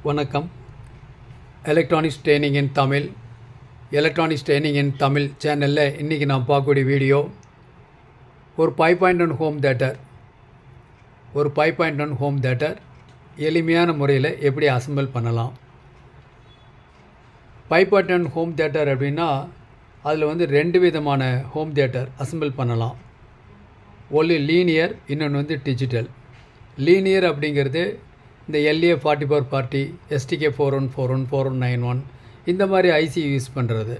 வணக்கம். Electronics training இன் தமிழ் சேனலில் இன்றைக்கி நான் பார்க்கக்கூடிய வீடியோ ஒரு 5.1 ஹோம் தேட்டர் எளிமையான முறையில் எப்படி அசெம்பிள் பண்ணலாம். 5.1 ஹோம் தேட்டர் அப்படின்னா அதில் வந்து 2 விதமான ஹோம் தேட்டர் அசெம்பிள் பண்ணலாம். ஒன்று லீனியர், இன்னொன்று வந்து டிஜிட்டல். லீனியர் அப்படிங்கிறது இந்த LA4440, STK4141, 4191 இந்த மாதிரி ஐசி யூஸ் பண்ணுறது.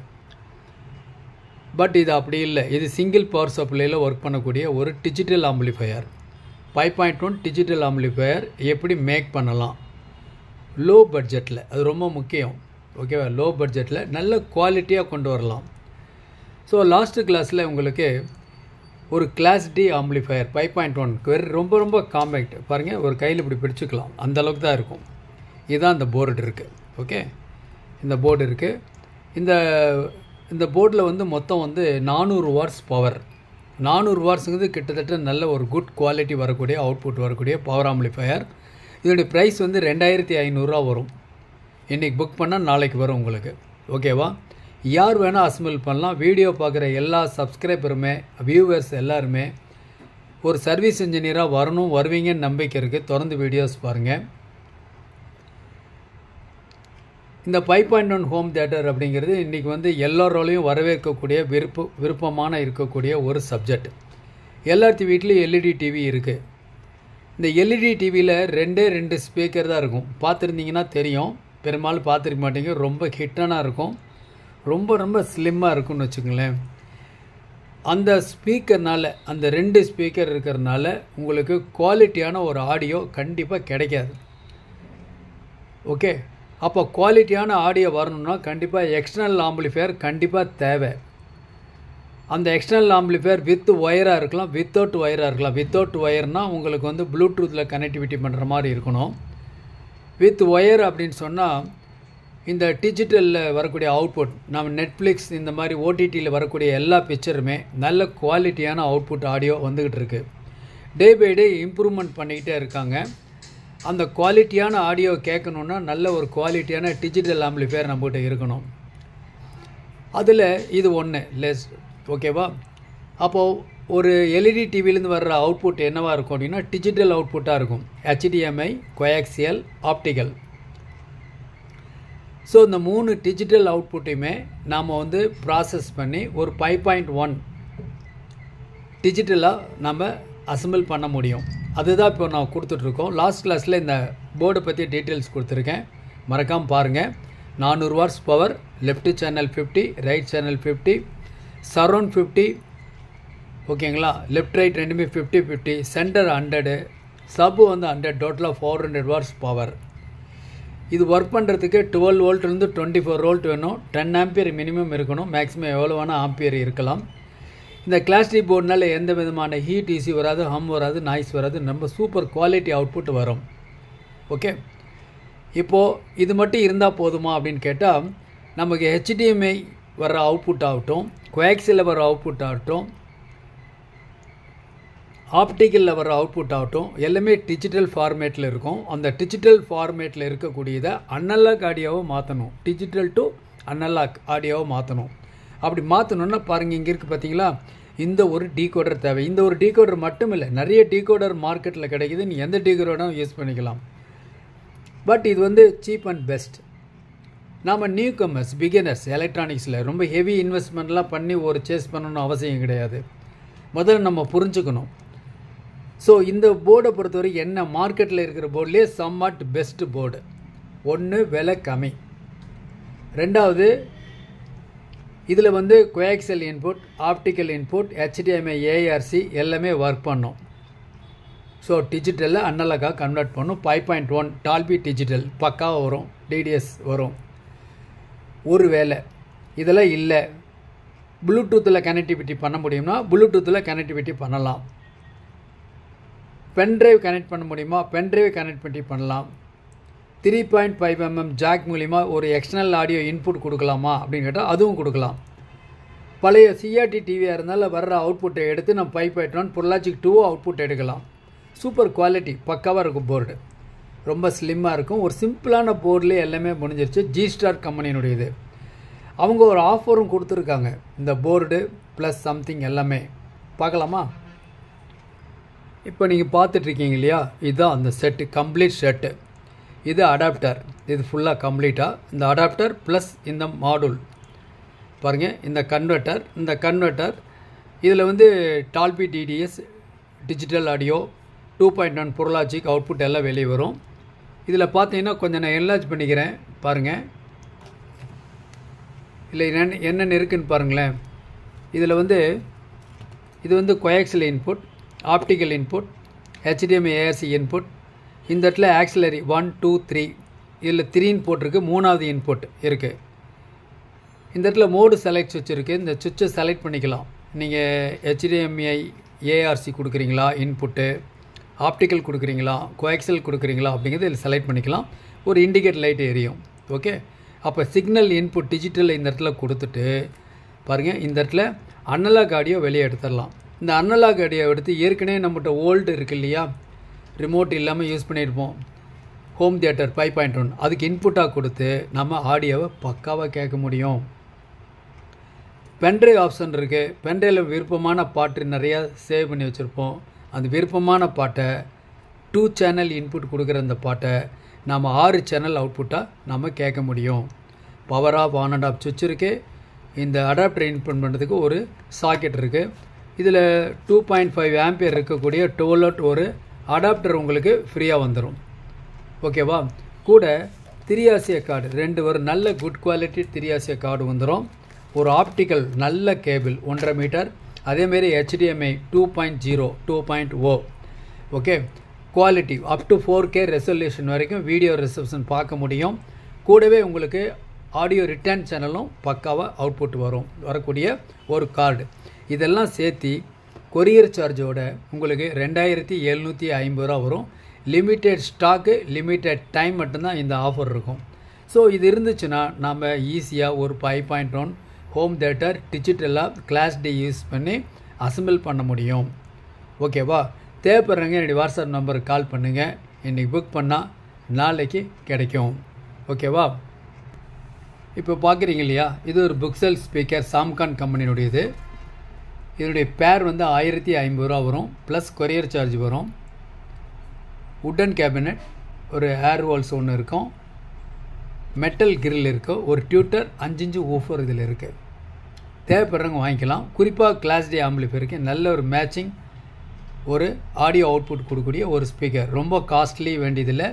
பட் இது அப்படி இல்லை. இது சிங்கிள் பவர் சப்ளையில் ஒர்க் பண்ணக்கூடிய ஒரு டிஜிட்டல் ஆம்பிளிஃபையர். 5.1 டிஜிட்டல் ஆம்பிளிஃபையர் எப்படி மேக் பண்ணலாம் லோ பட்ஜெட்டில், அது ரொம்ப முக்கியம். ஓகேவா? லோ பட்ஜெட்டில் நல்ல குவாலிட்டியாக கொண்டு வரலாம். ஸோ லாஸ்ட்டு கிளாஸில் உங்களுக்கு ஒரு கிளாஸ் டி ஆம்பிளிஃபையர் 5.1 ரொம்ப காம்பேக்ட் பாருங்கள், ஒரு கையில் இப்படி பிடிச்சிக்கலாம், அந்தளவுக்கு தான் இருக்கும். இதுதான் இந்த போர்டு இருக்குது. ஓகே, இந்த போர்டு இருக்குது. இந்த போர்டில் வந்து மொத்தம் வந்து 400 வாட்ஸ் பவர். 400 வாட்ஸுங்கிறது கிட்டத்தட்ட நல்ல ஒரு குட் குவாலிட்டி வரக்கூடிய அவுட்புட் வரக்கூடிய பவர் ஆம்பிளிஃபையர். இதோடைய ப்ரைஸ் வந்து 2500 வரும். இன்றைக்கி புக் பண்ணால் நாளைக்கு வரும் உங்களுக்கு. ஓகேவா? யார் வேணால் அசெம்பிள் பண்ணலாம். வீடியோ பார்க்குற எல்லா சப்ஸ்கிரைபருமே, வியூவர்ஸ் எல்லாருமே ஒரு சர்வீஸ் இன்ஜினியராக வருவீங்கன்னு நம்பிக்கை இருக்குது. தொடர்ந்து வீடியோஸ் பாருங்கள். இந்த 5.1 ஹோம் தேட்டர் அப்படிங்கிறது இன்றைக்கி வந்து எல்லோரோலையும் வரவேற்கக்கூடிய விருப்பமான இருக்கக்கூடிய ஒரு சப்ஜெக்ட். எல்லாத்து வீட்லேயும் எல்இடி டிவி இருக்குது. இந்த எல்இடி டிவியில் 2 ஸ்பீக்கர் தான் இருக்கும். பார்த்துருந்தீங்கன்னா தெரியும். பெரும்பாலும் பார்த்துருக்க மாட்டீங்க. ரொம்ப ஹிட்டானாக இருக்கும், ரொம்ப ஸ்லிம்மாக இருக்கும்னு வச்சுக்கோங்களேன். அந்த ஸ்பீக்கர்னால், அந்த 2 ஸ்பீக்கர் இருக்கிறதுனால உங்களுக்கு குவாலிட்டியான ஒரு ஆடியோ கண்டிப்பாக கிடைக்காது. ஓகே, அப்போ குவாலிட்டியான ஆடியோ வரணும்னா கண்டிப்பாக எக்ஸ்டர்னல் ஆம்பிளிஃபையர் கண்டிப்பாக தேவை. அந்த எக்ஸ்டர்னல் ஆம்பிளிஃபையர் வித் ஒயராக இருக்கலாம், வித்தவுட் ஒயராக இருக்கலாம். வித்தவுட் ஒயர்னால் உங்களுக்கு வந்து ப்ளூடூத்தில் கனெக்டிவிட்டி பண்ணுற மாதிரி இருக்கணும். வித் ஒயர் அப்படின்னு சொன்னால் இந்த டிஜிட்டலில் வரக்கூடிய அவுட்புட், நம்ம நெட்ஃப்ளிக்ஸ் இந்த மாதிரி ஓடிடியில் வரக்கூடிய எல்லா பிக்சருமே நல்ல குவாலிட்டியான அவுட்புட் ஆடியோ வந்துக்கிட்டு இருக்குது. டே பை டே இம்ப்ரூவ்மெண்ட் பண்ணிக்கிட்டே இருக்காங்க. அந்த குவாலிட்டியான ஆடியோ கேட்கணுன்னா நல்ல ஒரு குவாலிட்டியான டிஜிட்டல் ஆம்பிளிஃபையர் நம்மகிட்ட இருக்கணும். அதில் இது ஒன்று லெஸ். ஓகேவா? அப்போது ஒரு எல்இடி டிவிலேருந்து வர்ற அவுட்புட் என்னவாக இருக்கும் அப்படின்னா டிஜிட்டல் அவுட்புட்டாக இருக்கும். HDMI, coaxial, optical. ஸோ இந்த 3 டிஜிட்டல் அவுட்புட்டையுமே நாம் வந்து ப்ராசஸ் பண்ணி ஒரு 5.1 டிஜிட்டலாக நம்ம அசெம்பிள் பண்ண முடியும். அதுதான் இப்போ நான் கொடுத்துட்ருக்கோம். லாஸ்ட் கிளாஸில் இந்த போர்டை பற்றி டீட்டெயில்ஸ் கொடுத்துருக்கேன், மறக்காமல் பாருங்கள். 400 watts power, left channel 50, right channel 50, surround 50. ஓகேங்களா? லெஃப்ட் ரைட் ரெண்டுமே 50-50, சென்டர் 100, சப்பு வந்து 100, டோட்டலாக 400 வாட்ஸ் பவர். இது ஒர்க் பண்ணுறதுக்கு 12 வோல்ட்லேருந்து 24 வோல்ட் வேணும். 10 ஆம்பியர் மினிமம் இருக்கணும். மேக்ஸிமம் எவ்வளோ வேணால் ஆம்பியர் இருக்கலாம். இந்த கிளாஸ் டி போர்டுனால எந்த விதமான ஹீட் ஈஸி வராது, ஹம் வராது, நாய்ஸ் வராது. நம்ம சூப்பர் குவாலிட்டி அவுட்புட் வரும். ஓகே, இப்போது இது மட்டும் இருந்தால் போதுமா அப்படின்னு கேட்டால், நமக்கு HDMI வர அவுட்புட் ஆகட்டும், கோஆக்சியலில் வர அவுட்புட் ஆகட்டும், ஆப்டிக்கலில் வர அவுட்புட் ஆகட்டும், எல்லாமே டிஜிட்டல் ஃபார்மேட்டில் இருக்கும். அந்த டிஜிட்டல் ஃபார்மேட்டில் இருக்கக்கூடியதை அனலாக் ஆடியோவை மாற்றணும். டிஜிட்டல் டு அனலாக் ஆடியோவை மாற்றணும். அப்படி மாற்றணுன்னா பாருங்கள், இங்கே இருக்குது பார்த்தீங்களா, இந்த ஒரு டீகோடர் தேவை. இந்த ஒரு டீகோடர் மட்டும் இல்லை, நிறைய டீகோடர் மார்க்கெட்டில் கிடைக்குது. நீ எந்த டீகோடரும் யூஸ் பண்ணிக்கலாம். பட் இது வந்து சீப் அண்ட் பெஸ்ட். நாம் நியூ கமர்ஸ், பிகினர்ஸ் எலக்ட்ரானிக்ஸில் ரொம்ப ஹெவி இன்வெஸ்ட்மெண்ட்லாம் பண்ணி ஒரு சேஸ் பண்ணணும்னு அவசியம் கிடையாது. முதல்ல நம்ம புரிஞ்சுக்கணும். ஸோ இந்த போர்டை பொறுத்தவரை என்ன மார்க்கெட்டில் இருக்கிற போர்ட்லேயே சம்வாட் பெஸ்ட் போர்டு. ஒன்று விலை கம்மி, ரெண்டாவது இதில் வந்து coaxial input, optical input, HDMI, ARC எல்லாமே ஒர்க் பண்ணும். ஸோ டிஜிட்டலில் அனலாகாக கன்வெர்ட் பண்ணும். 5.1 டால்பி டிஜிட்டல் பக்காவாக வரும், DDS வரும். ஒரு வேலை இதெல்லாம் இல்லை, ப்ளூடூத்தில் கனெக்டிவிட்டி பண்ண முடியும்னா ப்ளூடூத்தில் கனெக்டிவிட்டி பண்ணலாம். பென்ட்ரைவ் கனெக்ட் பண்ண முடியுமா, பென்ட்ரைவ் கனெக்டிவிட்டி பண்ணலாம். 3.5 mm ஜாக் மூலிமா ஒரு எக்ஸ்டர்னல் ஆடியோ இன்புட் கொடுக்கலாமா அப்படின்னு கேட்டால் அதுவும் கொடுக்கலாம். பழைய CRT டிவியாக இருந்தாலும் வர்ற அவுட்புட்டை எடுத்து நம்ம 5.1 பொருளாச்சிக்கு 2 அவுட்புட் எடுக்கலாம். சூப்பர் குவாலிட்டி பக்காவாக இருக்கும் போர்டு. ரொம்ப ஸ்லிம்மாக இருக்கும். ஒரு சிம்பிளான போர்ட்லேயே எல்லாமே முடிஞ்சிருச்சு. ஜி-ஸ்டார் கம்பெனியினுடையது. அவங்க ஒரு ஆஃபரும் கொடுத்துருக்காங்க, இந்த போர்டு ப்ளஸ் சம்திங் எல்லாமே. பார்க்கலாமா? இப்போ நீங்கள் பார்த்துட்ருக்கீங்க இல்லையா, இதுதான் அந்த செட்டு, கம்ப்ளீட் செட்டு. இது அடாப்டர், இது ஃபுல்லாக கம்ப்ளீட்டாக. இந்த அடாப்டர் ப்ளஸ் இந்த மாடுல் பாருங்கள். இந்த கன்வெர்ட்டர் இதில் வந்து Dolby DTS digital audio 2.1 Pro Logic output எல்லாம் வெளியே வரும். இதில் பார்த்தீங்கன்னா கொஞ்சம் நான் என்லார்ஜ் பண்ணிக்கிறேன் பாருங்கள். இல்லை என்னென்ன இருக்குதுன்னு பாருங்களேன். இதில் வந்து இது வந்து coaxial input, optical input, HDMI ARC input. இந்த இடத்துல ஆக்சிலரி 1 2 3, இதில் 3ன்னு போட்டிருக்கு, 3வது இன்புட் இருக்குது. இந்த இடத்துல மோடு செலக்ட் சுவிட்ச் இருக்குது. இந்த சுவிட்சை செலக்ட் பண்ணிக்கலாம். நீங்கள் HDMI ARC கொடுக்குறீங்களா, இன்புட்டு ஆப்டிக்கல் கொடுக்குறீங்களா, கோஆக்சியல் கொடுக்குறீங்களா அப்படிங்கிறது இதில் செலக்ட் பண்ணிக்கலாம். ஒரு இண்டிகேட் லைட் எரியும். ஓகே, அப்போ சிக்னல் இன்புட் டிஜிட்டல் இந்த இடத்துல கொடுத்துட்டு பாருங்கள், இந்த இடத்துல அனலாக் ஆடியோ வெளியே எடுத்துடலாம். இந்த அனலாக் ஆடியோ எடுத்து ஏற்கனவே நம்மகிட்ட ஓல்டு இருக்குது இல்லையா, ரிமோட் இல்லாமல் யூஸ் பண்ணியிருப்போம், ஹோம் தியேட்டர் 5.1, அதுக்கு இன்புட்டாக கொடுத்து நம்ம ஆடியோவை பக்காவாக கேட்க முடியும். பென்ட்ரைவ் ஆப்ஷன் இருக்குது. பென்ட்ரைவில் விருப்பமான பாட்டு நிறையா சேவ் பண்ணி வச்சுருப்போம். அந்த விருப்பமான பாட்டை 2 சேனல் இன்புட் கொடுக்குற அந்த பாட்டை நம்ம 6 சேனல் அவுட்புட்டாக நம்ம கேட்க முடியும். Power off on and off சுவிட்ச் இருக்குது. இந்த அடாப்டர் இன்புட் பண்ணுறதுக்கு ஒரு சாக்கெட் இருக்குது. இதில் 2.5 ஆம்பியர் இருக்கக்கூடிய 12 வாட் ஒரு அடாப்டர் உங்களுக்கு ஃப்ரீயாக வந்துடும். ஓகேவா? கூட 3RCA கார்டு 2 ஒரு நல்ல குட் குவாலிட்டி 3RCA கார்டு வந்துடும். ஒரு ஆப்டிக்கல் நல்ல கேபிள் 1.5 மீட்டர், அதேமாரி HDMI 2.0 2.0. Okay, quality up to 4K resolution வரைக்கும் வீடியோ ரிசப்ஷன் பார்க்க முடியும். கூடவே உங்களுக்கு ஆடியோ ரிட்டர்ன் சேனலும் பக்காவாக அவுட்புட் வரக்கூடிய ஒரு கார்டு. இதெல்லாம் சேர்த்து கொரியர் சார்ஜோட உங்களுக்கு 2750 ரூபா வரும். லிமிட்டெட் ஸ்டாக்கு, லிமிட்டெட் டைம் மட்டும்தான் இந்த ஆஃபர் இருக்கும். ஸோ இது இருந்துச்சுன்னா நம்ம ஈஸியாக ஒரு 5.1 ஹோம் தியேட்டர் டிஜிட்டலாக கிளாஸ் டி யூஸ் பண்ணி அசம்பிள் பண்ண முடியும். ஓகேவா? தேவைப்படுறவங்க என்னுடைய வாட்ஸ்அப் நம்பருக்கு கால் பண்ணுங்கள். இன்றைக்கி புக் பண்ணால் நாளைக்கு கிடைக்கும். ஓகேவா? இப்போ பார்க்குறீங்க இல்லையா, இது ஒரு புக்செல் ஸ்பீக்கர், சாம்கான் கம்பெனியுடையது. இதனுடைய பேர் வந்து 1050 ரூபா வரும், ப்ளஸ் கொரியர் சார்ஜ் வரும். உட்டன் கேபினட், ஒரு ஏர் வால்ஸ் ஒன்று இருக்கும், மெட்டல் கிரில் இருக்குது, ஒரு டியூட்டர், 5 இன்ச்சு ஊஃபர் இதில் இருக்குது. தேவைப்படுறவங்க வாங்கிக்கலாம். குறிப்பாக கிளாஸ் டி ஆம்பிளிஃபையருக்கு நல்ல ஒரு மேட்சிங் ஒரு ஆடியோ அவுட்புட் கொடுக்கக்கூடிய ஒரு ஸ்பீக்கர். ரொம்ப காஸ்ட்லி வேண்டியதில்லை,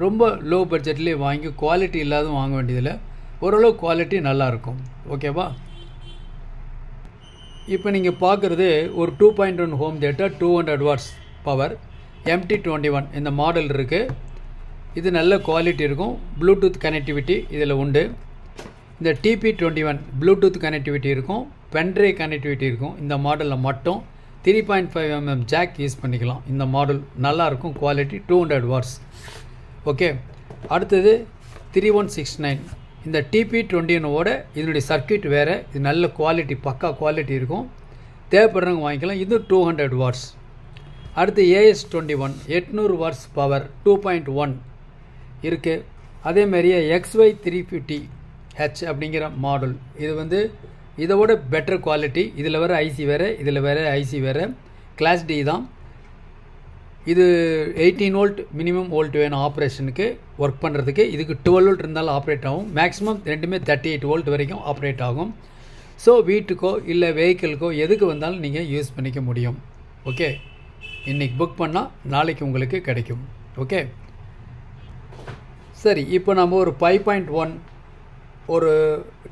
ரொம்ப லோ பட்ஜெட்லேயே வாங்கி குவாலிட்டி இல்லாதும் வாங்க வேண்டியதில்லை. ஓரளவு குவாலிட்டி நல்லாயிருக்கும். ஓகேவா? இப்போ நீங்கள் பார்க்குறது ஒரு 2.1 home theatre, 200 watts power, MT21 இந்த மாடல் இருக்குது. இது நல்ல குவாலிட்டி இருக்கும். ப்ளூடூத் கனெக்டிவிட்டி இதில் உண்டு. இந்த TP21 ப்ளூடூத் கனெக்டிவிட்டி இருக்கும், பென்ட்ரைவ் கனெக்டிவிட்டி இருக்கும். இந்த மாடலில் மட்டும் 3.5mm ஜாக் யூஸ் பண்ணிக்கலாம். இந்த மாடல் நல்லாயிருக்கும், குவாலிட்டி 200 வாட்ஸ். ஓகே, அடுத்தது 3169. இந்த TP21ஓட இதனுடைய சர்க்கியூட் வேறு. இது நல்ல குவாலிட்டி, பக்கா குவாலிட்டி இருக்கும். தேவைப்படுறவங்க வாங்கிக்கலாம். இது 200 வாட்ஸ். அடுத்து AS21 800 வாட்ஸ் பவர் 2.1 இருக்குது. அதேமாரியே XY350H அப்படிங்கிற மாடல். இது வந்து இதோட பெட்டர் குவாலிட்டி. இதில் வேறு ஐசி வேறு, இதில் வேறு ஐசி வேறு. கிளாஸ் டி தான். இது 18 வோல்ட் மினிமம் வோல்ட் வேணும் ஆப்ரேஷனுக்கு, ஒர்க் பண்ணுறதுக்கு. இதுக்கு 12 வோல்ட் இருந்தாலும் ஆப்ரேட் ஆகும். மேக்ஸிமம் ரெண்டுமே 38 வோல்ட் வரைக்கும் ஆப்ரேட் ஆகும். ஸோ வீட்டுக்கோ இல்லை வெஹிக்கிளுக்கோ எதுக்கு வந்தாலும் நீங்கள் யூஸ் பண்ணிக்க முடியும். ஓகே, இன்றைக்கி புக் பண்ணால் நாளைக்கு உங்களுக்கு கிடைக்கும். ஓகே, சரி. இப்போ நம்ம ஒரு 5.1 ஒரு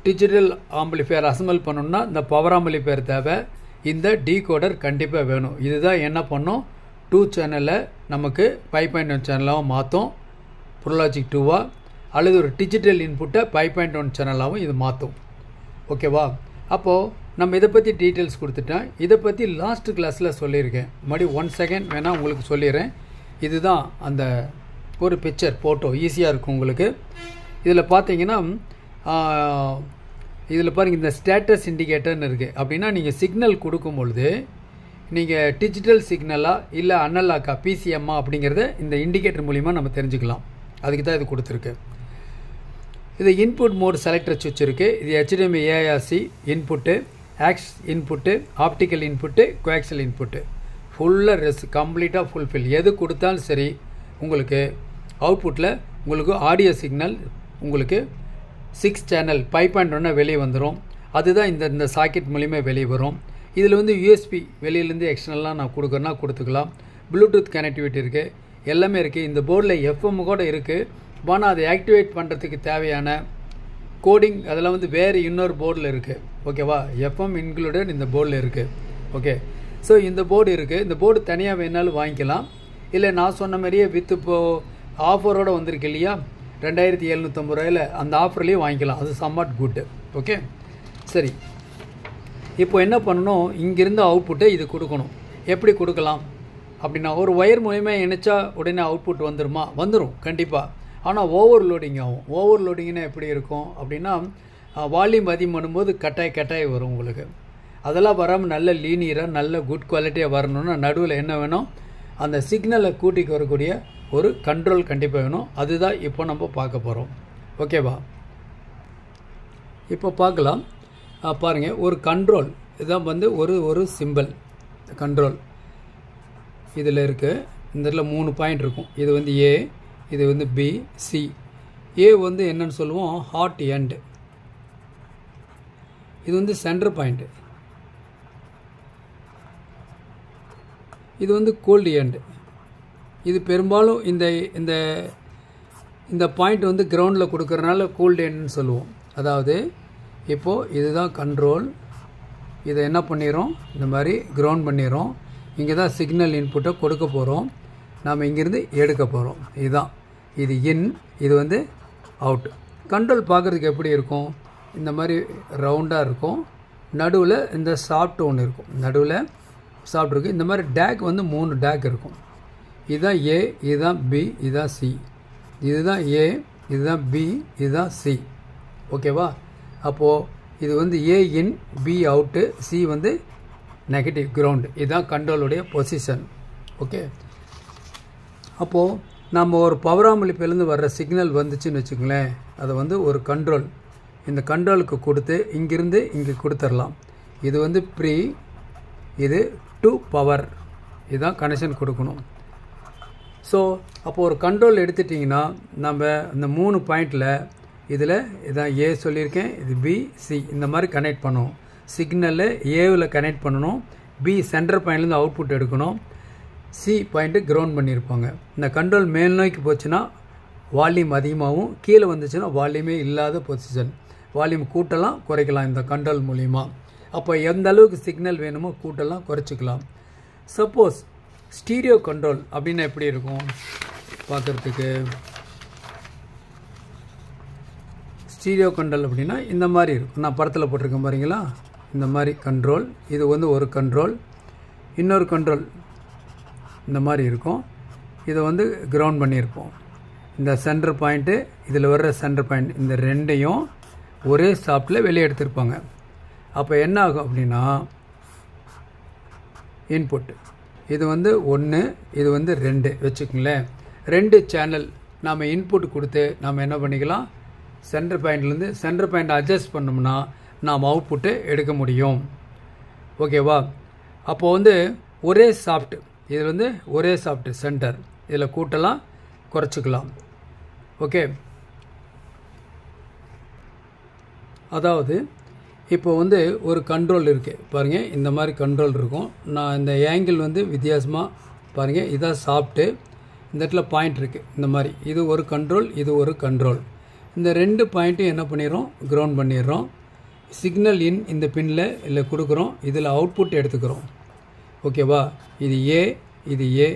டிஜிட்டல் ஆம்பிளிஃபையர் அசம்பிள் பண்ணணும்னா இந்த பவர் ஆம்பிளிஃபையர் தேவை. இந்த டீகோடர் கண்டிப்பாக வேணும். இதுதான் என்ன பண்ணும், 2 சேனலை நமக்கு 5.1 சேனலாகவும் மாற்றும், புரோலாஜிக் 2வா, அல்லது ஒரு டிஜிட்டல் இன்புட்டை 5.1 சேனலாகவும் இது மாற்றும். ஓகேவா? அப்போது நம்ம இதை பற்றி டீட்டெயில்ஸ் கொடுத்துட்டேன். இதை பற்றி லாஸ்ட் கிளாஸில் சொல்லியிருக்கேன். மறுபடியும் 1 செகண்ட் வேணால் உங்களுக்கு சொல்லிடுறேன். இதுதான் அந்த ஒரு பிக்சர் ஃபோட்டோ, ஈஸியாக இருக்கும் உங்களுக்கு. இதில் பார்த்தீங்கன்னா இதில் பாருங்கள், இந்த ஸ்டேட்டஸ் இண்டிகேட்டர்னு இருக்குது. அப்படின்னா நீங்கள் சிக்னல் கொடுக்கும் பொழுது நீங்கள் டிஜிட்டல் சிக்னலா இல்லை அனலாக்கா பிசிஎம்மா அப்படிங்கிறத இந்த இண்டிகேட்டர் மூலிமா நம்ம தெரிஞ்சுக்கலாம். அதுக்கு தான் இது கொடுத்துருக்கு. இது இன்புட் மோட் செலக்டர் சுவிட்ச் இருக்குது. இது HDMI ARC input, aux input, optical input, coaxial input ஃபுல்லாக கம்ப்ளீட்டாக ஃபுல்ஃபில். எது கொடுத்தாலும் சரி உங்களுக்கு அவுட்புட்டில் உங்களுக்கு ஆடியோ சிக்னல் உங்களுக்கு 6 சேனல் 5.1 வெளியே வந்துடும். அதுதான் இந்த சாக்கெட் மூலிமா வெளியே வரும். இதில் வந்து யூஎஸ்பி வெளியிலேருந்து எக்ஸ்டர்னலாக நான் கொடுக்கறனா கொடுத்துக்கலாம். ப்ளூடூத் கனெக்டிவிட்டி இருக்குது, எல்லாமே இருக்குது. இந்த போர்டில் எஃப்எம் கூட இருக்குது. ஆனால் அதை ஆக்டிவேட் பண்ணுறதுக்கு தேவையான கோடிங் அதெல்லாம் வந்து வேறு இன்னொரு போர்டில் இருக்குது. ஓகேவா, எஃப்எம் இன்க்ளூடட் இந்த போர்டில் இருக்குது. ஓகே, ஸோ இந்த போர்டு இருக்குது. இந்த போர்டு தனியாக வேணாலும் வாங்கிக்கலாம். இல்லை நான் சொன்ன மாதிரியே வித் இப்போது ஆஃபரோடு வந்திருக்கு இல்லையா, 2750 ரூபாயில் அந்த ஆஃபர்லேயே வாங்கிக்கலாம். அது சம்வாட் குட். ஓகே, சரி. இப்போ என்ன பண்ணணும், இங்கேருந்து அவுட்புட்டை இது கொடுக்கணும். எப்படி கொடுக்கலாம் அப்படின்னா, ஒரு ஒயர் மூலிமா இணைச்சா உடனே அவுட்புட் வந்துடுமா? வந்துடும் கண்டிப்பாக. ஆனால் ஓவர்லோடிங் ஆகும். ஓவர்லோடிங்னா எப்படி இருக்கும் அப்படின்னா, வால்யூம் அதிகம் பண்ணும்போது கட்டாய் வரும் உங்களுக்கு. அதெல்லாம் வராமல் நல்ல லீனியராக நல்ல குட் குவாலிட்டியாக வரணும்னா நடுவில் என்ன வேணும், அந்த சிக்னலை கூட்டிக்கு வரக்கூடிய ஒரு கண்ட்ரோல் கண்டிப்பாக வேணும். அதுதான் இப்போ நம்ம பார்க்க போகிறோம். ஓகேவா, இப்போ பார்க்கலாம். பாருங்கள், ஒரு கண்ட்ரோல் இதுதான் வந்து ஒரு சிம்பிள் கண்ட்ரோல் இதில் இருக்குது. இந்த இடத்துல 3 பாயிண்ட் இருக்கும். இது வந்து ஏ, இது வந்து பி, சி. ஏ வந்து என்னன்னு சொல்லுவோம், ஹாட் எண்ட். இது வந்து சென்டர் பாயிண்ட். இது வந்து கோல்டு எண்ட். இது பெரும்பாலும் இந்த பாயிண்ட் வந்து கிரவுண்டில் கொடுக்கறனால கோல்டு எண்ட்னு சொல்லுவோம். அதாவது இப்போது இதுதான் கண்ட்ரோல். இதை என்ன பண்ணிடுறோம், இந்த மாதிரி கிரவுண்ட் பண்ணிடுறோம். இங்கே தான் சிக்னல் இன்புட்டை கொடுக்க போகிறோம். நாம் இங்கேருந்து எடுக்க போகிறோம். இதுதான், இது இன், இது வந்து அவுட். கண்ட்ரோல் பார்க்குறதுக்கு எப்படி இருக்கும், இந்த மாதிரி ரவுண்டாக இருக்கும். நடுவில் இந்த சாஃப்ட் ஒன்று இருக்கும். நடுவில் சாஃப்ட் இருக்குது. இந்த மாதிரி டேக் வந்து 3 டேக் இருக்கும். இதுதான் ஏ, இதுதான் பி, இதுதான் சி. இதுதான் ஏ, இதுதான் பி, இதுதான் சி. ஓகேவா, அப்போது இது வந்து ஏ இன், பி அவுட்டு, சி வந்து நெகட்டிவ் கிரவுண்டு. இதுதான் கண்ட்ரோலுடைய பொசிஷன். ஓகே, அப்போது நம்ம ஒரு பவர் ஆம்பிளிஃபையர்லேருந்து வர்ற சிக்னல் வந்துச்சுன்னு வச்சுக்கோங்களேன், அதை வந்து ஒரு கண்ட்ரோல் இந்த கண்ட்ரோலுக்கு கொடுத்து இங்கிருந்து இங்கே கொடுத்துடலாம். இது வந்து ப்ரீ, இது டு பவர். இதுதான் கனெக்ஷன் கொடுக்கணும். ஸோ அப்போது ஒரு கண்ட்ரோல் எடுத்துட்டிங்கன்னா நம்ம இந்த 3 பாயிண்டில் இதில் இதான் ஏ சொல்லியிருக்கேன், இது பி, சி இந்த மாதிரி கனெக்ட் பண்ணணும். சிக்னலு ஏவில் கனெக்ட் பண்ணணும். பி சென்டர் பாயிண்ட்லேருந்து அவுட்புட் எடுக்கணும். சி பாயிண்ட்டு கிரவுண்ட் பண்ணியிருப்பாங்க. இந்த கண்ட்ரோல் மேல் நோக்கி போச்சுன்னா வால்யூம் அதிகமாகவும், கீழே வந்துச்சுன்னா வால்யூமே இல்லாத பொசிஷன். வால்யூம் கூட்டலாம் குறைக்கலாம் இந்த கண்ட்ரோல் மூலிமா. அப்போ எந்த அளவுக்கு சிக்னல் வேணுமோ கூட்டலாம் குறைச்சிக்கலாம். சப்போஸ் ஸ்டீரியோ கண்ட்ரோல் அப்படின்னா எப்படி இருக்கும் பார்க்குறதுக்கு, ஸ்டீரியோ கண்ட்ரோல் அப்படின்னா இந்த மாதிரி இருக்கும். நான் படத்தில் போட்டிருக்கேன் பாருங்களா, இந்த மாதிரி கண்ட்ரோல். இது வந்து ஒரு கண்ட்ரோல். இன்னொரு கண்ட்ரோல் இந்த மாதிரி இருக்கும். இதை வந்து கிரவுண்ட் பண்ணியிருப்போம். இந்த சென்டர் பாயிண்ட்டு, இதில் வர்ற சென்டர் பாயிண்ட், இந்த ரெண்டையும் ஒரே ஸ்டாப்பில் வெளியே எடுத்திருப்பாங்க. அப்போ என்ன ஆகும் அப்படின்னா, இன்புட் இது வந்து 1, இது வந்து 2 வச்சுக்கோங்களேன். 2 சேனல் நாம் இன்புட் கொடுத்து நாம் என்ன பண்ணிக்கலாம், சென்டர் பாயிண்ட் அட்ஜஸ்ட் பண்ணோம்னா நாம் அவுட்புட்டு எடுக்க முடியும். ஓகேவா, அப்போது வந்து ஒரே சாஃப்ட், இது வந்து ஒரே சாஃப்ட் சென்டர். இதில் கூட்டலாம் குறைச்சிக்கலாம். ஓகே, அதாவது இப்போ வந்து ஒரு கண்ட்ரோல் இருக்குது பாருங்கள். இந்த மாதிரி கண்ட்ரோல் இருக்கும். நான் இந்த ஆங்கிள் வந்து வித்தியாசமாக பாருங்கள். இதான் சாஃப்ட்டு. இந்த இடத்துல பாயிண்ட் இருக்குது. இந்த மாதிரி இது ஒரு கண்ட்ரோல், இது ஒரு கண்ட்ரோல். இந்த 2 பாயிண்ட்டும் என்ன பண்ணிடுறோம், கிரவுண்ட் பண்ணிடுறோம். சிக்னல் இன் இந்த பின்னில் இல்லை கொடுக்குறோம். இதில் அவுட்புட் எடுத்துக்கிறோம். ஓகேவா, இது ஏ, இது ஏ,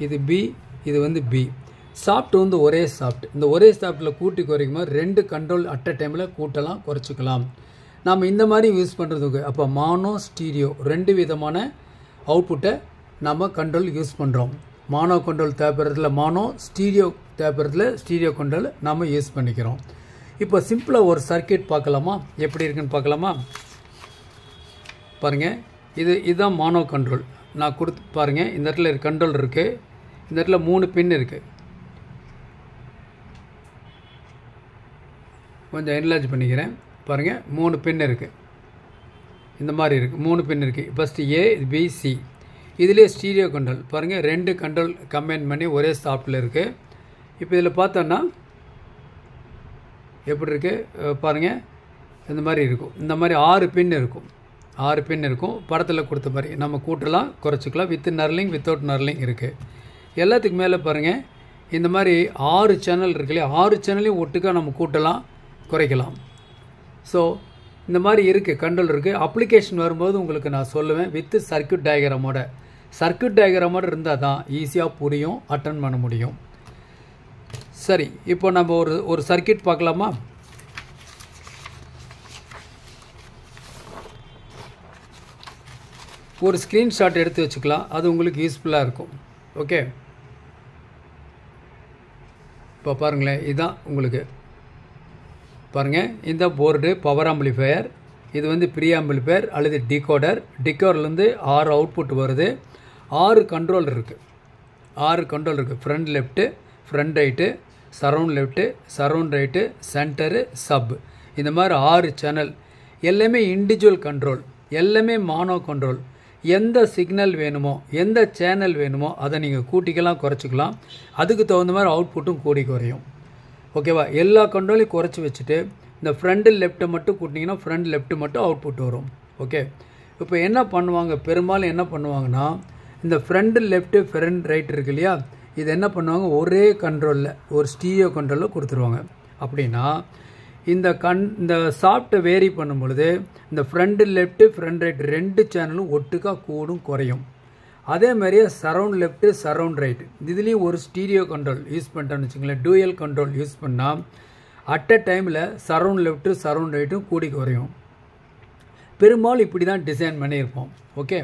இது பி, இது வந்து பி. சாஃப்ட் வந்து ஒரே சாஃப்ட். இந்த ஒரே சாஃப்ட்டில் கூட்டி குறைக்கும் போது 2 கண்ட்ரோல் அட் அ டைமில் கூட்டலாம் குறைச்சிக்கலாம். நாம் இந்த மாதிரி யூஸ் பண்ணுறதுக்கு அப்போ மானோ ஸ்டீரியோ 2 விதமான அவுட்புட்டை நம்ம கண்ட்ரோல் யூஸ் பண்ணுறோம். மானோ கண்ட்ரோல் தேவைப்படுறதுல மானோ, ஸ்டீரியோ தேவைப்படுறதுல ஸ்டீரியோ கண்ட்ரோல் நம்ம யூஸ் பண்ணிக்கிறோம். இப்போ சிம்பிளாக ஒரு சர்க்கியூட் பார்க்கலாமா, எப்படி இருக்குன்னு பார்க்கலாமா. பாருங்கள், இதுதான் மானோ கண்ட்ரோல். நான் கொடுத்து பாருங்கள். இந்த இடத்துல கண்ட்ரோல் இருக்குது. இந்த இடத்துல 3 பின் இருக்குது. கொஞ்சம் என்லார்ஜ் பண்ணிக்கிறேன் பாருங்கள். 3 பின் இருக்குது. இந்த மாதிரி இருக்குது. 3 பின் இருக்குது. First A B C. இதிலே ஸ்டீரியோ கண்ட்ரோல் பாருங்கள். 2 கண்ட்ரோல் கம்பைன் பண்ணி ஒரே சாஃப்ட்டில் இருக்குது. இப்போ இதில் பார்த்தோன்னா எப்படி இருக்குது பாருங்கள். இந்த மாதிரி இருக்கும். இந்த மாதிரி 6 பின் இருக்கும். 6 பின் இருக்கும். படத்தில் கொடுத்த மாதிரி நம்ம கூட்டலாம் குறைச்சிக்கலாம். வித் நர்லிங் வித்தவுட் நர்லிங் இருக்குது. எல்லாத்துக்கு மேலே பாருங்கள் இந்த மாதிரி 6 சேனல் இருக்கு இல்லையா, 6 சேனலையும் ஒட்டுக்காக நம்ம கூட்டலாம் குறைக்கலாம். ஸோ இந்த மாதிரி இருக்குது, கண்ட்ரோல் இருக்குது. அப்ளிகேஷன் வரும்போது உங்களுக்கு நான் சொல்லுவேன் வித் சர்க்யூட் டயக்ராமோட. சர்க்யூட் டயக்ராமோட இருந்தால் தான் ஈஸியாக புரியும், அட்டன் பண்ண முடியும். சரி, இப்போ நம்ம ஒரு சர்க்யூட் பார்க்கலாமா? ஒரு ஸ்க்ரீன்ஷாட் எடுத்து வச்சுக்கலாம், அது உங்களுக்கு யூஸ்ஃபுல்லாக இருக்கும். ஓகே, இப்போ பாருங்களேன். இதுதான் உங்களுக்கு பாருங்கள். இந்த போர்டு பவர் ஆம்பிளிஃபையர். இது வந்து ப்ரீ ஆம்பிளிஃபையர் அல்லது டிகோடர். டிகோடர்லேருந்து 6 அவுட்புட் வருது. 6 கண்ட்ரோல் இருக்குது. 6 கண்ட்ரோல் இருக்குது. Front left, front right, surround left, surround right, centre, sub. இந்த மாதிரி 6 சேனல். எல்லாமே இண்டிவிஜுவல் கண்ட்ரோல், எல்லாமே மானோ கண்ட்ரோல். எந்த சிக்னல் வேணுமோ, எந்த சேனல் வேணுமோ அதை நீங்கள் கூட்டிக்கலாம் குறைச்சிக்கலாம். அதுக்கு தகுந்த மாதிரி அவுட்புட்டும் கூடி குறையும். ஓகேவா? எல்லா கண்ட்ரோலையும் குறைச்சி வச்சுட்டு இந்த ஃப்ரண்ட் லெஃப்ட்டை மட்டும் கூட்டிங்கன்னா ஃப்ரண்ட் லெஃப்ட்டு மட்டும் அவுட்புட் வரும். ஓகே, இப்போ என்ன பண்ணுவாங்க, பெரும்பாலும் என்ன பண்ணுவாங்கன்னா இந்த ஃப்ரண்ட் லெஃப்ட்டு ஃப்ரண்ட் ரைட் இருக்கு இல்லையா, இது என்ன பண்ணுவாங்க ஒரே கண்ட்ரோலில் ஒரு ஸ்டீரியோ கண்ட்ரோலில் கொடுத்துருவாங்க. அப்படின்னா இந்த சாஃப்ட்டை வேரி பண்ணும் பொழுது இந்த ஃப்ரண்ட் லெஃப்ட்டு ஃப்ரண்ட் ரைட் 2 சேனலும் ஒட்டுக்காக கூடும் குறையும். அதே மாதிரியே சரவுண்ட் லெஃப்ட்டு சரவுண்ட் ரைட் இதுலேயும் ஒரு ஸ்டீரியோ கண்ட்ரோல் யூஸ் பண்ணிட்டோன்னு வச்சுங்களேன், டூயல் கண்ட்ரோல் யூஸ் பண்ணால் அட் அ டைமில் சரவுண்ட் லெஃப்ட்டு சரவுண்ட் ரைட்டும் கூடி குறையும். பெரும்பாலும் இப்படி தான் டிசைன் பண்ணியிருப்போம். ஓகே,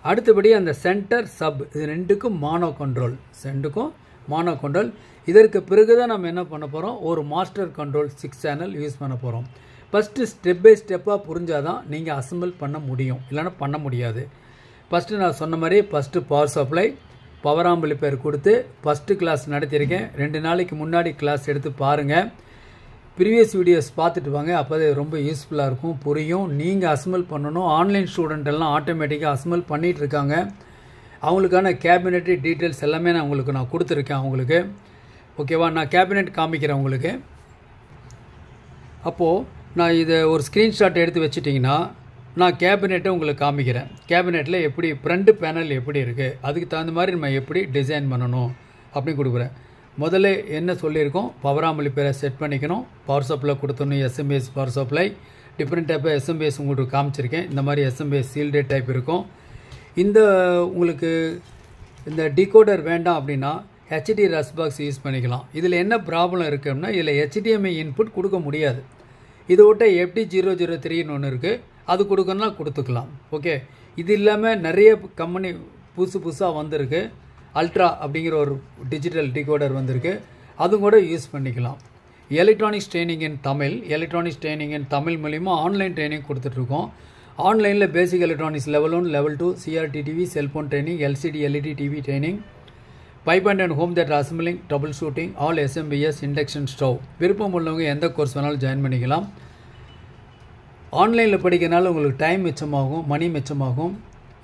அடுத்தபடி அந்த சென்டர் சப் இது 2க்கும் மானோ கண்ட்ரோல். 2க்கும் மானோ கண்ட்ரோல். இதற்கு பிறகு தான் நம்ம என்ன பண்ண போகிறோம், ஒரு மாஸ்டர் கண்ட்ரோல் 6 சேனல் யூஸ் பண்ண போகிறோம். ஃபஸ்ட்டு ஸ்டெப் பை ஸ்டெப்பாக புரிஞ்சால் தான் நீங்கள் அசம்பிள் பண்ண முடியும், இல்லைன்னா பண்ண முடியாது. ஃபஸ்ட்டு நான் சொன்ன மாதிரி first power supply power amplifier கொடுத்து ஃபஸ்ட்டு கிளாஸ் நடத்தியிருக்கேன். 2 நாளைக்கு முன்னாடி கிளாஸ் எடுத்து பாருங்கள். ப்ரீவியஸ் வீடியோஸ் பார்த்துட்டு வாங்க, அப்போ அது ரொம்ப யூஸ்ஃபுல்லாக இருக்கும், புரியும். நீங்கள் அசம்பிள் பண்ணணும். ஆன்லைன் ஸ்டூடெண்ட் எல்லாம் ஆட்டோமேட்டிக்காக அசம்பிள் பண்ணிகிட்டு இருக்காங்க. அவங்களுக்கான கேபினெட் டீட்டெயில்ஸ் எல்லாமே நான் கொடுத்துருக்கேன் அவங்களுக்கு. ஓகேவா? நான் கேபினெட் காமிக்கிறேன் உங்களுக்கு. அப்போது நான் இதை ஒரு ஸ்க்ரீன்ஷாட் எடுத்து வச்சுட்டிங்கன்னா நான் கேபினெட்டை உங்களுக்கு காமிக்கிறேன். கேபினெட்டில் எப்படி ஃப்ரண்ட் பேனல் எப்படி இருக்குது, அதுக்கு தகுந்த மாதிரி நம்ம எப்படி டிசைன் பண்ணணும் அப்படின்னு கொடுக்குறேன். முதல்ல என்ன சொல்லியிருக்கோம், பவர் ஆம்பிளிஃபையரை செட் பண்ணிக்கணும். பவர் சப்ளை கொடுத்தோன்னு SMPS power supply different type SMPS உங்களுக்கு காமிச்சிருக்கேன். இந்த மாதிரி எஸ்எம்பிஎஸ் சீல்டே டைப் இருக்கும். இந்த உங்களுக்கு இந்த டிகோடர் வேண்டாம் அப்படின்னா ஹெச்டி ரஸ் பாக்ஸ் யூஸ் பண்ணிக்கலாம். இதில் என்ன ப்ராப்ளம் இருக்குன்னா இதில் HDMI இன்புட் கொடுக்க முடியாது. இதை விட்ட FD003ன்னு ஒன்று இருக்குது, அது கொடுக்கணும்னா கொடுத்துக்கலாம். ஓகே, இது இல்லாமல் நிறைய கம்பெனி புதுசாக வந்திருக்கு. அல்ட்ரா அப்படிங்கிற ஒரு டிஜிட்டல் டிகோடர் வந்திருக்கு, அதுவும் கூட யூஸ் பண்ணிக்கலாம். எலக்ட்ரானிக்ஸ் ட்ரைனிங் இன் தமிழ் மூலிமா ஆன்லைன் ட்ரைனிங் கொடுத்துட்ருக்கோம். ஆன்லைனில் பேசிக் electronics level 1 level 2 CRT TV cellphone training, LCD LED TV training, pipe and home theatre assembling, trouble shooting, all SMBS, induction stove. விருப்பம் உள்ளவங்க எந்த கோர்ஸ் வேணாலும் ஜாயின் பண்ணிக்கலாம். ஆன்லைனில் படிக்கிறனால உங்களுக்கு டைம் மிச்சமாகும், மணி மிச்சமாகும்.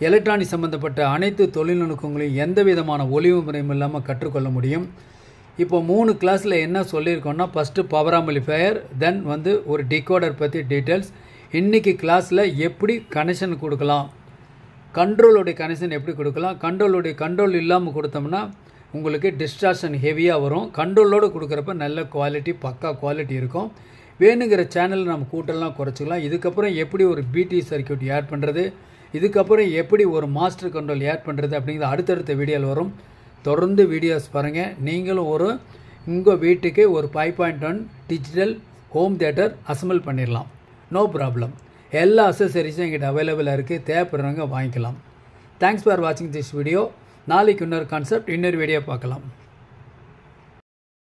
எலக்ட்ரானிக் சம்மந்தப்பட்ட அனைத்து தொழில்நுட்பங்களையும் எந்த விதமான ஒளிவு முறையும் இல்லாமல் கற்றுக்கொள்ள முடியும். இப்போ 3 கிளாஸில் என்ன சொல்லியிருக்கோன்னா ஃபஸ்ட்டு பவர் ஆம்பிளிஃபையர், தென் வந்து ஒரு டிகோடர் பற்றி டீட்டெயில்ஸ். இன்றைக்கி கிளாஸில் எப்படி கனெக்ஷன் கொடுக்கலாம், கண்ட்ரோலுடைய கனெக்ஷன் எப்படி கொடுக்கலாம். கண்ட்ரோல் இல்லாமல் கொடுத்தோம்னா உங்களுக்கு டிஸ்ட்ராக்ஷன் ஹெவியாக வரும். கண்ட்ரோலோடு கொடுக்குறப்ப நல்ல குவாலிட்டி, பக்கா குவாலிட்டி இருக்கும். வேணுங்கிற சேனல் நம்ம கூட்டலாம் குறைச்சிக்கலாம். இதுக்கப்புறம் எப்படி ஒரு BT சர்க்யூட் ஆட் பண்ணுறது, இதுக்கப்புறம் எப்படி ஒரு மாஸ்டர் கண்ட்ரோல் ஆட் பண்ணுறது அப்படிங்கிறது அடுத்தடுத்த வீடியோவில் வரும். தொடர்ந்து வீடியோஸ் பாருங்கள். நீங்களும் உங்கள் வீட்டுக்கு ஒரு 5.1 டிஜிட்டல் ஹோம் தியேட்டர் அசம்பிள் பண்ணிடலாம். No problem. எல்லா அசசரிஸும் எங்கிட்ட அவைலபிளாக இருக்குது, தேவைப்படுறவங்க வாங்கிக்கலாம். தேங்க்ஸ் ஃபார் வாட்சிங் திஸ் வீடியோ. நாளைக்கு இன்னொரு கான்செப்ட், இன்னொரு வீடியோ பார்க்கலாம்.